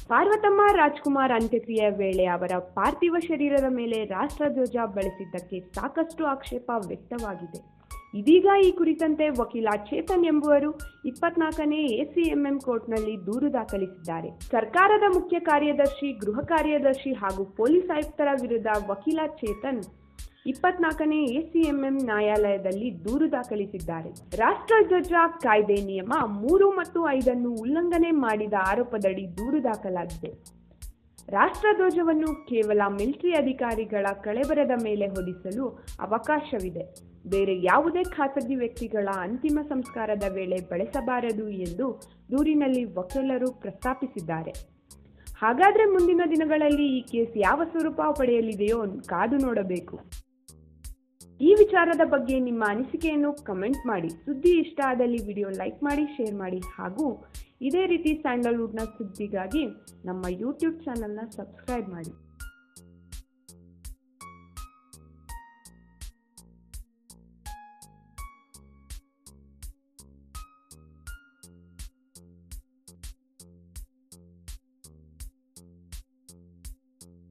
ಪಾರ್ವತಮ್ಮ ರಾಜ್ಕುಮಾರ್ ಅಂತ್ಯಕ್ರಿಯೆ ವೇಳೆ ಅವರ ಪಾರ್ಥಿವ ಶರೀರದ ಮೇಲೆ ರಾಷ್ಟ್ರಧ್ವಜ ಬಳಸಿದ್ದಕ್ಕೆ ಸಾಕಷ್ಟು ಆಕ್ಷೇಪ ವ್ಯಕ್ತವಾಗಿದೆ. ಇದೀಗ ಈ ಕುರಿತಂತೆ ವಕೀಲ ಚೇತನ್ ಎಂಬುವರು 24ನೇ ಎಸಿಎಂಎಂ ಕೋರ್ಟ್ನಲ್ಲಿ ದೂರು ದಾಖಲಿಸಿದ್ದಾರೆ. ಸರ್ಕಾರದ ಮುಖ್ಯ ಕಾರ್ಯದರ್ಶಿ, ಗೃಹ ಕಾರ್ಯದರ್ಶಿ ಹಾಗೂ ಪೊಲೀಸ್ ಆಯುಕ್ತರ ವಿರುದ್ಧ ವಕೀಲ ಚೇತನ್ 24ನೇ ಎಸಿಎಂಎಂ ನ್ಯಾಯಾಲಯದಲ್ಲಿ ದೂರು ದಾಖಲಿಸಿದ್ದಾರೆ. ರಾಷ್ಟ್ರಧ್ವಜ ಕಾಯ್ದೆ ನಿಯಮ 3 ಮತ್ತು 5 ಉಲ್ಲಂಘನೆ ಮಾಡಿದ ಆರೋಪದಡಿ ದೂರು ದಾಖಲಾಗಿದೆ. ರಾಷ್ಟ್ರಧ್ವಜವನ್ನು ಕೇವಲ ಮಿಲಿಟರಿ ಅಧಿಕಾರಿಗಳ ಕಳೇಬರದ ಮೇಲೆ ಹೊದಿಸಲು ಅವಕಾಶವಿದೆ. ಬೇರೆ ಯಾವುದೇ ಖಾಸಗಿ ವ್ಯಕ್ತಿಗಳ ಅಂತಿಮ ಸಂಸ್ಕಾರದ ವೇಳೆ ಬಳಸಬಾರದು ಎಂದು ದೂರಿನಲ್ಲಿ ವಕೀಲರು ಪ್ರಸ್ತಾಪಿಸಿದ್ದಾರೆ. ಹಾಗಾದ್ರೆ ಮುಂದಿನ ದಿನಗಳಲ್ಲಿ ಈ ಕೇಸ್ ಯಾವ ಸ್ವರೂಪ ಪಡೆಯಲಿದೆಯೋ ಕಾದು ನೋಡಬೇಕು. ಈ ವಿಚಾರದ ಬಗ್ಗೆ ನಿಮ್ಮ ಅನಿಸಿಕೆಯನ್ನು ಕಮೆಂಟ್ ಮಾಡಿ. ಸುದ್ದಿ ಇಷ್ಟ ಆದಲ್ಲಿ ವಿಡಿಯೋ ಲೈಕ್ ಮಾಡಿ, ಶೇರ್ ಮಾಡಿ ಹಾಗೂ ಇದೇ ರೀತಿ ಸ್ಯಾಂಡಲ್ವುಡ್ನ ಸುದ್ದಿಗಾಗಿ ನಮ್ಮ ಯೂಟ್ಯೂಬ್ ಚಾನಲ್ನ ಸಬ್ಸ್ಕ್ರೈಬ್ ಮಾಡಿ.